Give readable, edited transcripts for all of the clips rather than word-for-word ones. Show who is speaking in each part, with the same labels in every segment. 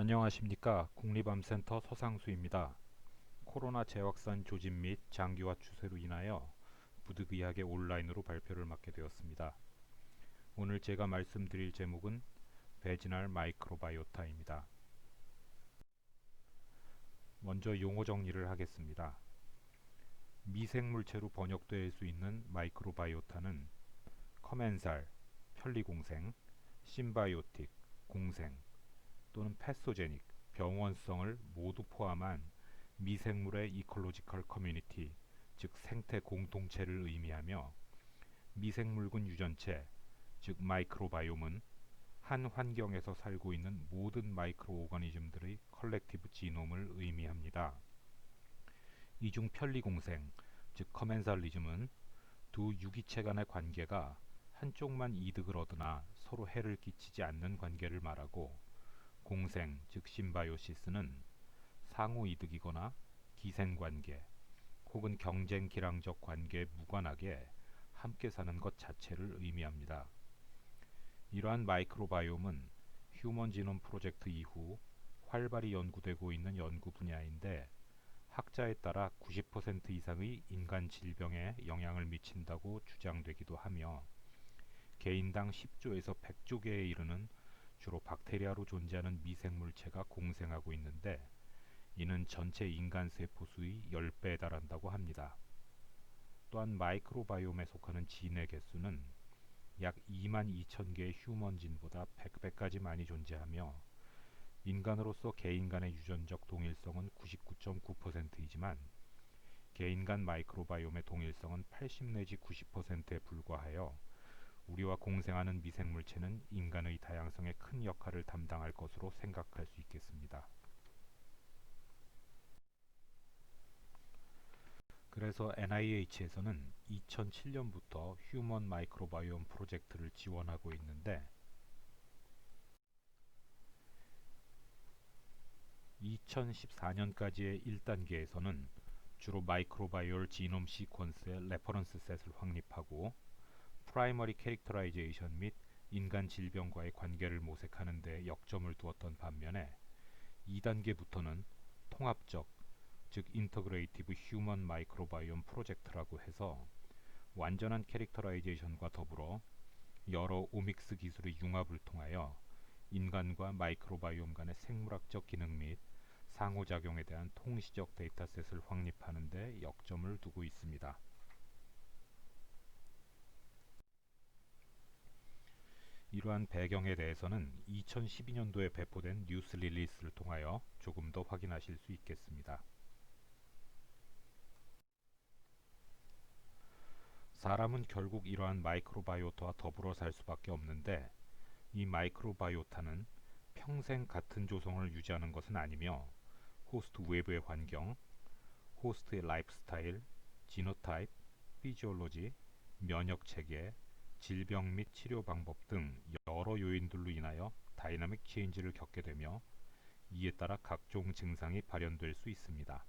Speaker 1: 안녕하십니까. 국립암센터 서상수입니다. 코로나 재확산 조짐 및 장기화 추세로 인하여 부득이하게 온라인으로 발표를 맡게 되었습니다. 오늘 제가 말씀드릴 제목은 베지날 마이크로바이오타입니다. 먼저 용어 정리를 하겠습니다. 미생물체로 번역될 수 있는 마이크로바이오타는 커멘살, 편리공생, 심바이오틱, 공생 또는 패소제닉, 병원성을 모두 포함한 미생물의 이콜로지컬 커뮤니티, 즉 생태 공동체를 의미하며 미생물군 유전체, 즉 마이크로바이옴은 한 환경에서 살고 있는 모든 마이크로 오가니즘들의 컬렉티브 지놈을 의미합니다. 이중 편리공생, 즉 커멘살리즘은 두 유기체 간의 관계가 한쪽만 이득을 얻으나 서로 해를 끼치지 않는 관계를 말하고, 공생, 즉 심바이오시스는 상호 이득이거나 기생관계 혹은 경쟁 기량적 관계에 무관하게 함께 사는 것 자체를 의미합니다. 이러한 마이크로바이옴은 휴먼 지놈 프로젝트 이후 활발히 연구되고 있는 연구 분야인데, 학자에 따라 90% 이상의 인간 질병에 영향을 미친다고 주장되기도 하며, 개인당 10조에서 100조 개에 이르는 주로 박테리아로 존재하는 미생물체가 공생하고 있는데, 이는 전체 인간 세포 수의 10배에 달한다고 합니다. 또한 마이크로바이옴에 속하는 진의 개수는 약 2만 2천 개의 휴먼 진보다 100배까지 많이 존재하며, 인간으로서 개인 간의 유전적 동일성은 99.9%이지만 개인 간 마이크로바이옴의 동일성은 80 내지 90%에 불과하여 우리와 공생하는 미생물체는 인간의 다양성에 큰 역할을 담당할 것으로 생각할 수 있겠습니다. 그래서 NIH에서는 2007년부터 휴먼 마이크로바이옴 프로젝트를 지원하고 있는데, 2014년까지의 1단계에서는 주로 마이크로바이올 지놈 시퀀스의 레퍼런스 셋을 확립하고 프라이머리 캐릭터라이제이션 및 인간 질병과의 관계를 모색하는 데 역점을 두었던 반면에, 2단계부터는 통합적, 즉 인터그레이티브 휴먼 마이크로바이옴 프로젝트라고 해서 완전한 캐릭터라이제이션과 더불어 여러 오믹스 기술의 융합을 통하여 인간과 마이크로바이옴 간의 생물학적 기능 및 상호작용에 대한 통시적 데이터셋을 확립하는 데 역점을 두고 있습니다. 이러한 배경에 대해서는 2012년도에 배포된 뉴스 릴리스를 통하여 조금 더 확인하실 수 있겠습니다. 사람은 결국 이러한 마이크로바이오타와 더불어 살 수밖에 없는데, 이 마이크로바이오타는 평생 같은 조성을 유지하는 것은 아니며 호스트 외부의 환경, 호스트의 라이프스타일, 지노타입, 피지올로지, 면역체계, 질병 및 치료 방법 등 여러 요인들로 인하여 다이나믹 체인지를 겪게 되며, 이에 따라 각종 증상이 발현될 수 있습니다.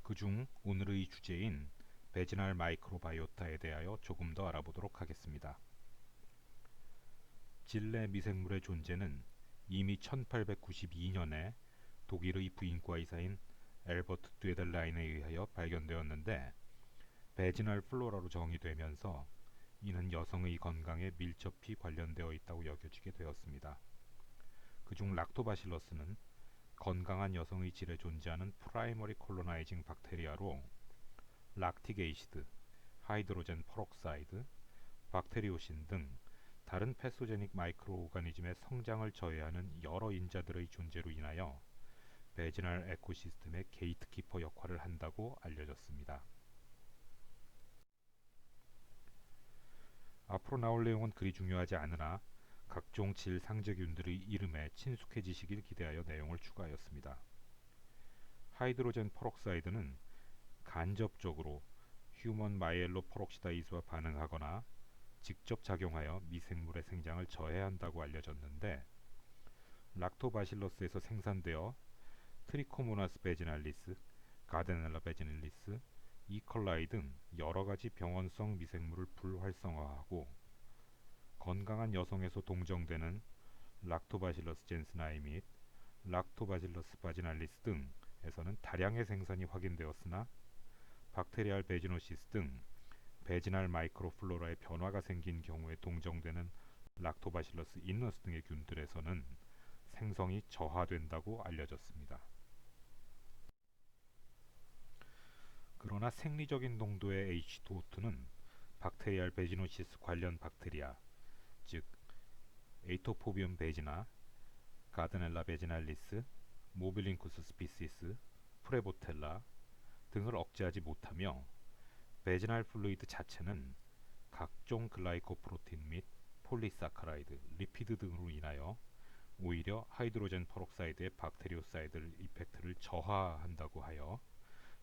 Speaker 1: 그중 오늘의 주제인 베지날 마이크로바이오타에 대하여 조금 더 알아보도록 하겠습니다. 질내 미생물의 존재는 이미 1892년에 독일의 부인과 의사인 엘버트 뇌델라인에 의하여 발견되었는데, 베지널 플로라로 정의되면서 이는 여성의 건강에 밀접히 관련되어 있다고 여겨지게 되었습니다. 그중 락토바실러스는 건강한 여성의 질에 존재하는 프라이머리 콜로나이징 박테리아로 락티게이시드, 하이드로젠 퍼록사이드, 박테리오신 등 다른 패소제닉 마이크로 오가니즘의 성장을 저해하는 여러 인자들의 존재로 인하여 베지널 에코시스템의 게이트키퍼 역할을 한다고 알려졌습니다. 앞으로 나올 내용은 그리 중요하지 않으나 각종 질 상재균들의 이름에 친숙해지시길 기대하여 내용을 추가하였습니다. 하이드로젠 퍼록사이드는 간접적으로 휴먼 마이엘로 퍼록시다이즈와 반응하거나 직접 작용하여 미생물의 생장을 저해한다고 알려졌는데, 락토바실러스에서 생산되어 트리코모나스 베지날리스, 가데넬라 베지닐리스, 이컬라이 등 여러가지 병원성 미생물을 불활성화하고 건강한 여성에서 동정되는 락토바실러스 젠슨아이 및 락토바실러스 바지날리스 등에서는 다량의 생산이 확인되었으나 박테리알 베지노시스 등 베지날 마이크로플로라의 변화가 생긴 경우에 동정되는 락토바실러스 인너스 등의 균들에서는 생성이 저하된다고 알려졌습니다. 그러나 생리적인 농도의 H2O2는 박테리알 베지노시스 관련 박테리아, 즉 에이토포비움 베지나, 가드넬라 베지날리스, 모빌링쿠스 스피시스, 프레보텔라 등을 억제하지 못하며 베지날 플루이드 자체는 각종 글라이코프로틴 및 폴리사카라이드, 리피드 등으로 인하여 오히려 하이드로젠 퍼록사이드의 박테리오사이드 이펙트를 저하한다고 하여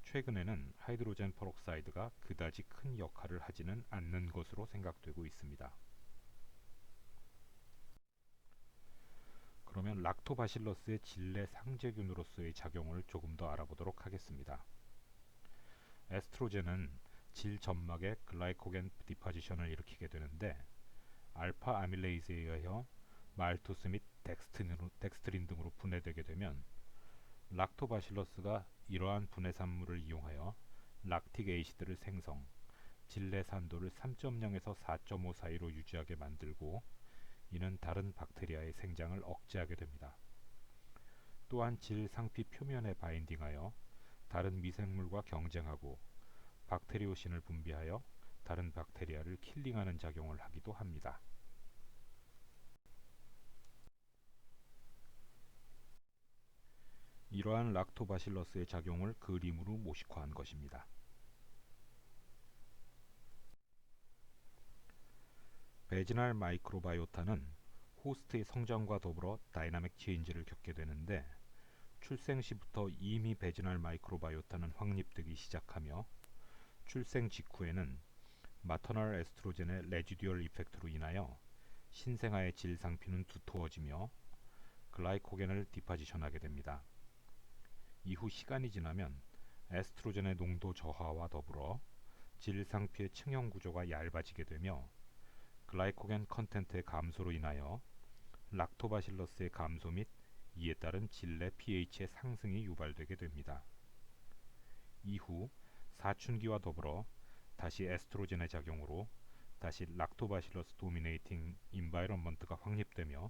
Speaker 1: 최근에는 하이드로젠 퍼록사이드가 그다지 큰 역할을 하지는 않는 것으로 생각되고 있습니다. 그러면 락토바실러스의 질내 상재균으로서의 작용을 조금 더 알아보도록 하겠습니다. 에스트로겐은 질 점막의 글라이코겐 디파지션을 일으키게 되는데 알파 아밀레이즈에 의하여 말토스 및 덱스트린 등으로 분해되게 되면 락토바실러스가 이러한 분해산물을 이용하여 락틱 에이시드를 생성, 질내 산도를 3.0에서 4.5 사이로 유지하게 만들고 이는 다른 박테리아의 생장을 억제하게 됩니다. 또한 질 상피 표면에 바인딩하여 다른 미생물과 경쟁하고 박테리오신을 분비하여 다른 박테리아를 킬링하는 작용을 하기도 합니다. 이러한 락토바실러스의 작용을 그림으로 모식화한 것입니다. 베지날 마이크로바이오타는 호스트의 성장과 더불어 다이나믹 체인지를 겪게 되는데 출생 시부터 이미 베지날 마이크로바이오타는 확립되기 시작하며 출생 직후에는 마터널 에스트로겐의 레지듀얼 이펙트로 인하여 신생아의 질 상피는 두터워지며 글라이코겐을 디파지션하게 됩니다. 이후 시간이 지나면 에스트로겐의 농도 저하와 더불어 질 상피의 층형 구조가 얇아지게 되며 글라이코겐 컨텐트의 감소로 인하여 락토바실러스의 감소 및 이에 따른 질 내 pH의 상승이 유발되게 됩니다. 이후 사춘기와 더불어 다시 에스트로겐의 작용으로 다시 락토바실러스 도미네이팅 인바이런먼트가 확립되며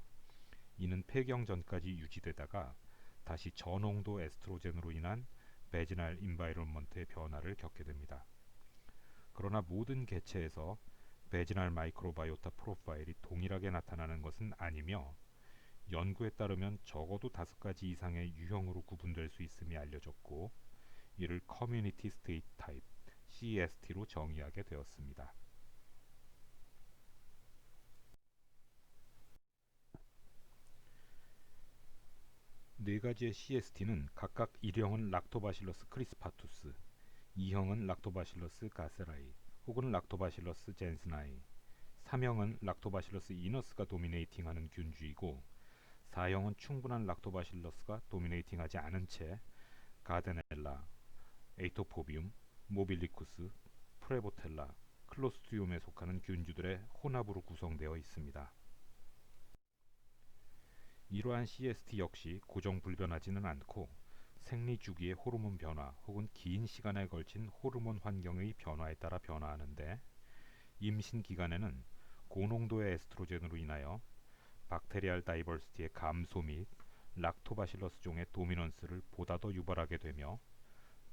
Speaker 1: 이는 폐경 전까지 유지되다가 다시 저농도 에스트로겐으로 인한 베지날 인바이런먼트의 변화를 겪게 됩니다. 그러나 모든 개체에서 베지날 마이크로바이오타 프로파일이 동일하게 나타나는 것은 아니며 연구에 따르면 적어도 5가지 이상의 유형으로 구분될 수 있음이 알려졌고 이를 커뮤니티 스테이트 타입 CST로 정의하게 되었습니다. 네 가지의 CST는 각각 1형은 락토바실러스 크리스파투스, 2형은 락토바실러스 가세라이 혹은 락토바실러스 젠슨아이, 3형은 락토바실러스 이너스가 도미네이팅하는 균주이고 4형은 충분한 락토바실러스가 도미네이팅하지 않은 채 가데넬라, 에이토포비움, 모빌리쿠스, 프레보텔라, 클로스트리움에 속하는 균주들의 혼합으로 구성되어 있습니다. 이러한 CST 역시 고정불변하지는 않고 생리주기의 호르몬 변화 혹은 긴 시간에 걸친 호르몬 환경의 변화에 따라 변화하는데 임신 기간에는 고농도의 에스트로겐으로 인하여 박테리알 다이버시티의 감소 및 락토바실러스 종의 도미넌스를 보다 더 유발하게 되며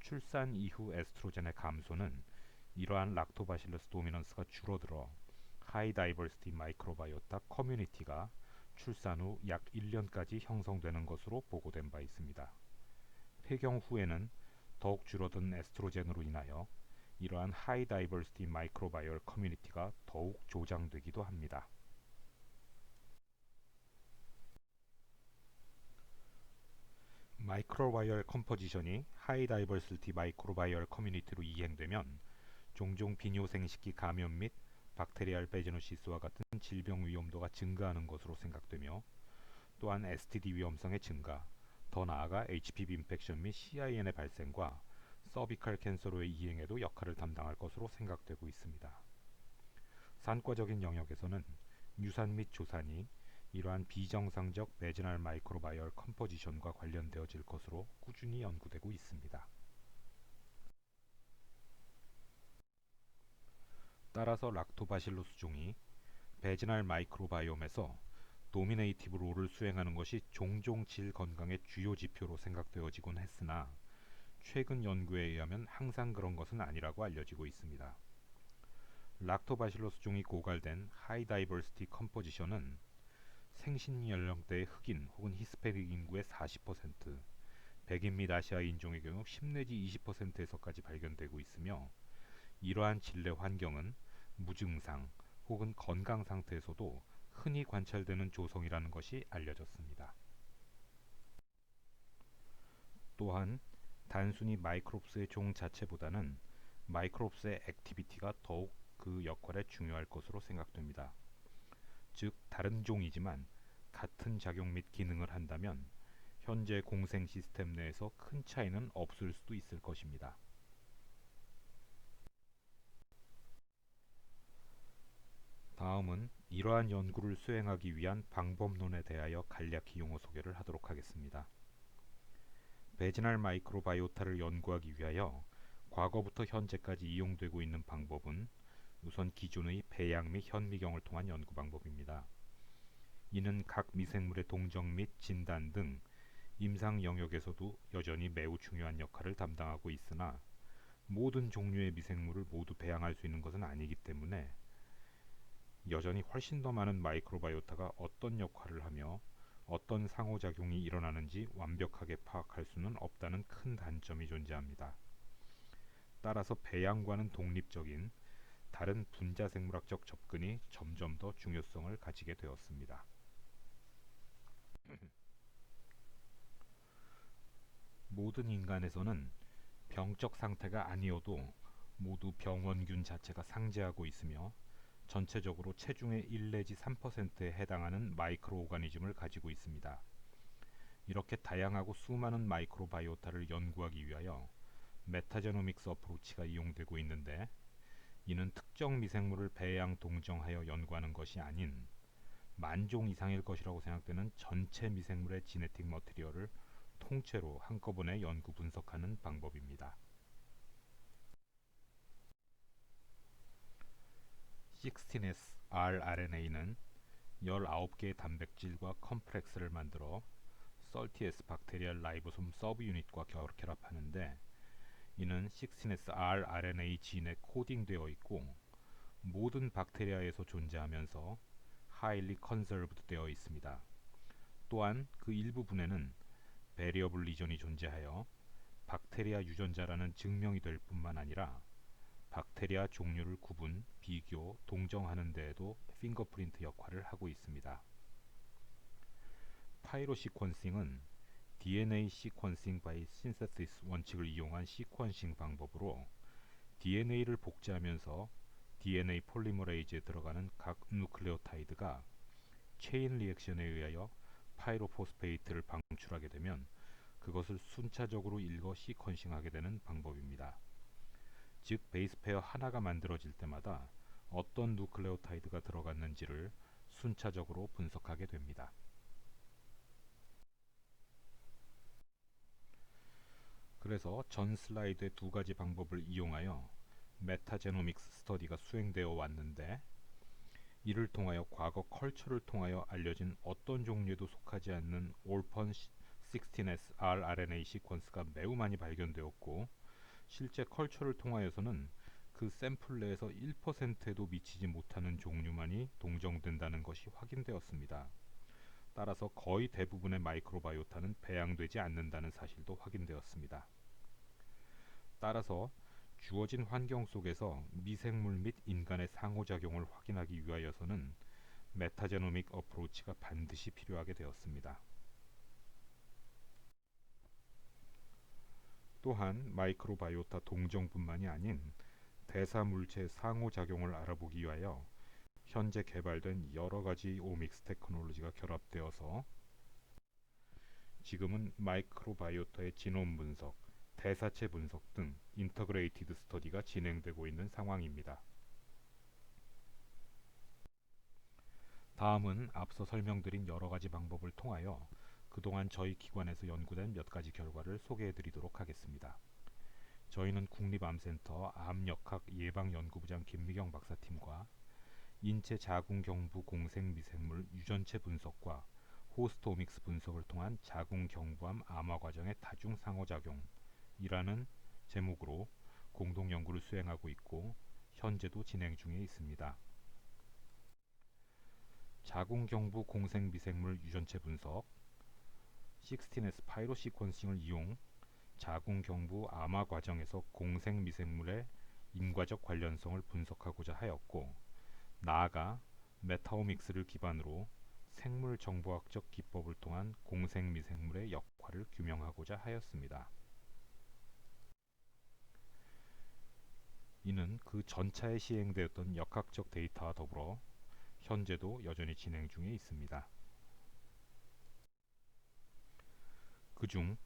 Speaker 1: 출산 이후 에스트로겐의 감소는 이러한 락토바실러스 도미넌스가 줄어들어 하이 다이버시티 마이크로바이오타 커뮤니티가 출산 후 약 1년까지 형성되는 것으로 보고된 바 있습니다. 폐경 후에는 더욱 줄어든 에스트로겐으로 인하여 이러한 하이 다이버시티 마이크로바이얼 커뮤니티가 더욱 조장되기도 합니다. 마이크로바이얼 컴포지션이 하이 다이버시티 마이크로바이얼 커뮤니티로 이행되면 종종 비뇨생식기 감염 및 박테리알 베지노시스와 같은 질병 위험도가 증가하는 것으로 생각되며 또한 STD 위험성의 증가, 더 나아가 HPV 인펙션 및 CIN의 발생과 서비컬 캔서로의 이행에도 역할을 담당할 것으로 생각되고 있습니다. 산과적인 영역에서는 유산 및 조산이 이러한 비정상적 베지널 마이크로바이얼 컴포지션과 관련되어질 것으로 꾸준히 연구되고 있습니다. 따라서 락토바실로스 종이 베지널 마이크로바이옴에서 도미네이티브 롤을 수행하는 것이 종종 질 건강의 주요 지표로 생각되어지곤 했으나 최근 연구에 의하면 항상 그런 것은 아니라고 알려지고 있습니다. 락토바실로스 종이 고갈된 하이 다이버시티 컴포지션은 생신 연령대의 흑인 혹은 히스패닉 인구의 40%, 백인 및 아시아 인종의 경우 10 내지 20%에서까지 발견되고 있으며 이러한 질내 환경은 무증상 혹은 건강 상태에서도 흔히 관찰되는 조성이라는 것이 알려졌습니다. 또한 단순히 마이크롭스의 종 자체보다는 마이크롭스의 액티비티가 더욱 그 역할에 중요할 것으로 생각됩니다. 즉 다른 종이지만 같은 작용 및 기능을 한다면 현재 공생 시스템 내에서 큰 차이는 없을 수도 있을 것입니다. 다음은 이러한 연구를 수행하기 위한 방법론에 대하여 간략히 용어 소개를 하도록 하겠습니다. 베지널 마이크로바이오타를 연구하기 위하여 과거부터 현재까지 이용되고 있는 방법은 우선 기존의 배양 및 현미경을 통한 연구 방법입니다. 이는 각 미생물의 동정 및 진단 등 임상 영역에서도 여전히 매우 중요한 역할을 담당하고 있으나 모든 종류의 미생물을 모두 배양할 수 있는 것은 아니기 때문에 여전히 훨씬 더 많은 마이크로바이오타가 어떤 역할을 하며 어떤 상호작용이 일어나는지 완벽하게 파악할 수는 없다는 큰 단점이 존재합니다. 따라서 배양과는 독립적인 다른 분자생물학적 접근이 점점 더 중요성을 가지게 되었습니다. 모든 인간에서는 병적 상태가 아니어도 모두 병원균 자체가 상재하고 있으며 전체적으로 체중의 1 내지 3%에 해당하는 마이크로 오가니즘을 가지고 있습니다. 이렇게 다양하고 수많은 마이크로바이오타를 연구하기 위하여 메타제노믹스 어프로치가 이용되고 있는데 이는 특정 미생물을 배양 동정하여 연구하는 것이 아닌 만종 이상일 것이라고 생각되는 전체 미생물의 지네틱 머티리얼을 통째로 한꺼번에 연구 분석하는 방법입니다. 16S rRNA는 19개의 단백질과 컴플렉스를 만들어 30S 박테리얼 라이보솜 서브 유닛과 결합하는데 이는 16S rRNA 진에 코딩되어 있고 모든 박테리아에서 존재하면서 highly conserved 되어 있습니다. 또한 그 일부분에는 베리어블 리전이 존재하여 박테리아 유전자라는 증명이 될 뿐만 아니라 박테리아 종류를 구분, 비교, 동정하는 데에도 핑거프린트 역할을 하고 있습니다. 파이로 시퀀싱은 DNA 시퀀싱 바이 신세시스 원칙을 이용한 시퀀싱 방법으로 DNA를 복제하면서 DNA 폴리머레이즈에 들어가는 각 누클레오타이드가 체인 리액션에 의하여 파이로포스페이트를 방출하게 되면 그것을 순차적으로 읽어 시퀀싱하게 되는 방법입니다. 즉 베이스 페어 하나가 만들어질 때마다 어떤 누클레오타이드가 들어갔는지를 순차적으로 분석하게 됩니다. 그래서 전 슬라이드의 두 가지 방법을 이용하여 메타제노믹스 스터디가 수행되어 왔는데 이를 통하여 과거 컬처를 통하여 알려진 어떤 종류에도 속하지 않는 올펀 16S rRNA 시퀀스가 매우 많이 발견되었고 실제 컬처를 통하여서는 그 샘플 내에서 1%에도 미치지 못하는 종류만이 동정된다는 것이 확인되었습니다. 따라서 거의 대부분의 마이크로바이오타는 배양되지 않는다는 사실도 확인되었습니다. 따라서 주어진 환경 속에서 미생물 및 인간의 상호작용을 확인하기 위하여서는 메타제노믹 어프로치가 반드시 필요하게 되었습니다. 또한 마이크로바이오타 동정뿐만이 아닌 대사물체의 상호작용을 알아보기 위하여 현재 개발된 여러가지 오믹스 테크놀로지가 결합되어서 지금은 마이크로바이오타의 지놈 분석, 대사체 분석 등 인터그레이티드 스터디가 진행되고 있는 상황입니다. 다음은 앞서 설명드린 여러 가지 방법을 통하여 그동안 저희 기관에서 연구된 몇 가지 결과를 소개해 드리도록 하겠습니다. 저희는 국립암센터 암역학 예방연구부장 김미경 박사팀과 인체 자궁경부 공생미생물 유전체 분석과 호스트오믹스 분석을 통한 자궁경부암 암화 과정의 다중 상호작용이라는 제목으로 공동 연구를 수행하고 있고 현재도 진행 중에 있습니다. 자궁경부 공생미생물 유전체 분석 16S 파이로 시퀀싱을 이용 자궁경부 암화 과정에서 공생미생물의 인과적 관련성을 분석하고자 하였고, 나아가 메타오믹스를 기반으로 생물 정보학적 기법을 통한 공생미생물의 역할을 규명하고자 하였습니다. 이는 그 전차에 시행되었던 역학적 데이터와 더불어 현재도 여전히 진행 중에 있습니다. 그중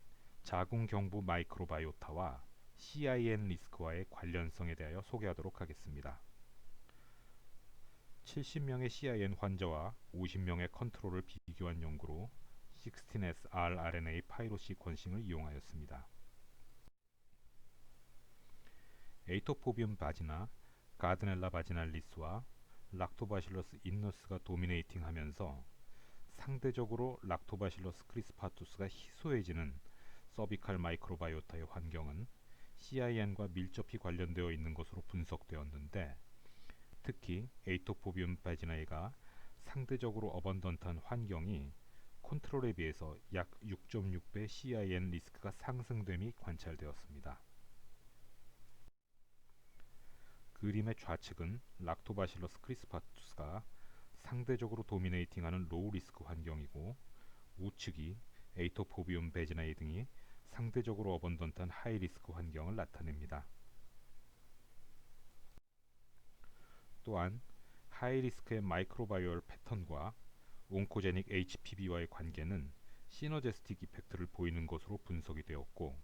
Speaker 1: 자궁경부 마이크로바이오타와 CIN 리스크와의 관련성에 대하여 소개하도록 하겠습니다. 70명의 CIN 환자와 50명의 컨트롤을 비교한 연구로 16S rRNA 파이로 시퀀싱을 이용하였습니다. 에이토포비움 바지나 가드넬라 바지날리스와 락토바실러스 인너스가 도미네이팅 하면서 상대적으로 락토바실러스 크리스파투스가 희소해지는 서비칼 마이크로바이오타의 환경은 CIN과 밀접히 관련되어 있는 것으로 분석되었는데, 특히 에이토포비움 바지나이가 상대적으로 어번던트한 환경이 컨트롤에 비해서 약 6.6배 CIN 리스크가 상승됨이 관찰되었습니다. 그림의 좌측은 락토바실러스 크리스파투스가 상대적으로 도미네이팅하는 로우 리스크 환경이고, 우측이 에이토포비움 베지나이 등이 상대적으로 어번던트한 하이 리스크 환경을 나타냅니다. 또한 하이 리스크의 마이크로바이올 패턴과 온코제닉 HPV와의 관계는 시너제스틱 이펙트를 보이는 것으로 분석이 되었고,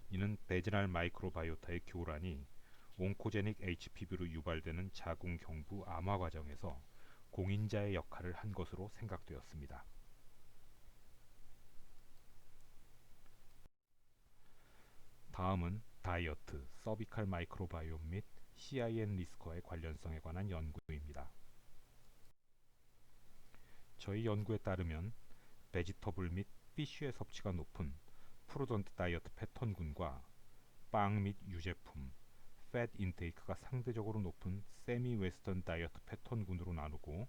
Speaker 1: 이는 베지날 마이크로바이오타의 교란이 온코제닉 HPV로 유발되는 자궁경부 암화 과정에서 공인자의 역할을 한 것으로 생각되었습니다. 다음은 다이어트, 서비칼 마이크로바이옴 및 CIN 리스크와의 관련성에 관한 연구입니다. 저희 연구에 따르면 베지터블 및 피쉬의 섭취가 높은 프루던트 다이어트 패턴군과 빵 및 유제품, 팻 인테이크가 상대적으로 높은 세미 웨스턴 다이어트 패턴군으로 나누고,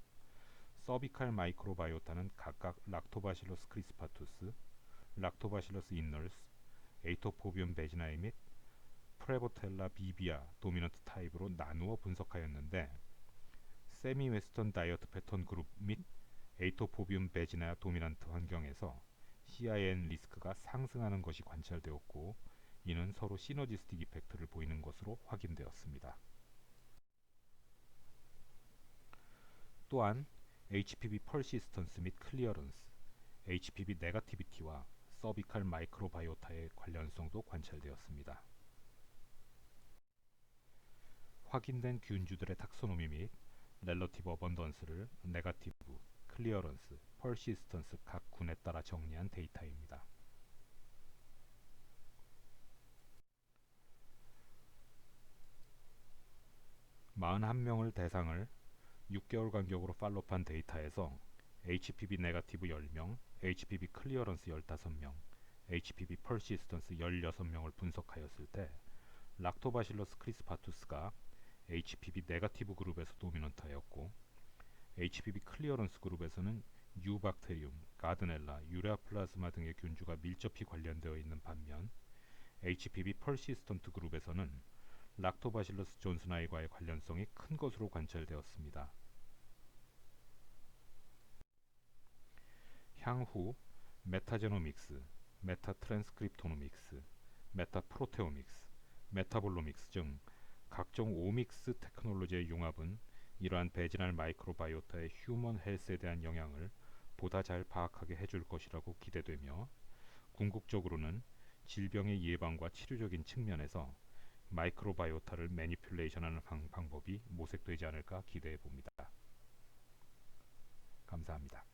Speaker 1: 서비칼 마이크로바이오타는 각각 락토바실러스 크리스파투스, 락토바실러스 인널스, 에이토포비움 베지나이 및 프레보텔라 비비아 도미넌트 타입으로 나누어 분석하였는데, 세미 웨스턴 다이어트 패턴 그룹 및 에이토포비움 베지나 도미넌트 환경에서 CIN 리스크가 상승하는 것이 관찰되었고, 이는 서로 시너지스틱 이펙트를 보이는 것으로 확인되었습니다. 또한 HPV 퍼시스턴스 및 클리어런스, HPV 네거티비티와 서비칼 마이크로바이오타의 관련성도 관찰되었습니다. 확인된 균주들의 탁소노미 및 렐러티브 어번던스를 네거티브, 클리어런스, 퍼시스턴스 각 군에 따라 정리한 데이터입니다. (41명을) 대상을 6개월 간격으로 팔로우한 데이터에서 HPV 네거티브 10명, HPV 클리어런스 15명, HPV 퍼시스턴스 16명을 분석하였을 때 락토바실러스 크리스파투스가 HPV 네거티브 그룹에서 도미넌트하였고, HPV 클리어런스 그룹에서는 유박테리움, 가드넬라, 유레아 플라즈마 등의 균주가 밀접히 관련되어 있는 반면, HPV 퍼시스턴트 그룹에서는 락토바실러스 존슨아이과의 관련성이 큰 것으로 관찰되었습니다. 향후 메타제노믹스, 메타트랜스크립토노믹스, 메타프로테오믹스, 메타볼로믹스 등 각종 오믹스 테크놀로지의 융합은 이러한 베지날 마이크로바이오타의 휴먼 헬스에 대한 영향을 보다 잘 파악하게 해줄 것이라고 기대되며, 궁극적으로는 질병의 예방과 치료적인 측면에서 마이크로바이오타를 매니퓰레이션하는 방법이 모색되지 않을까 기대해 봅니다. 감사합니다.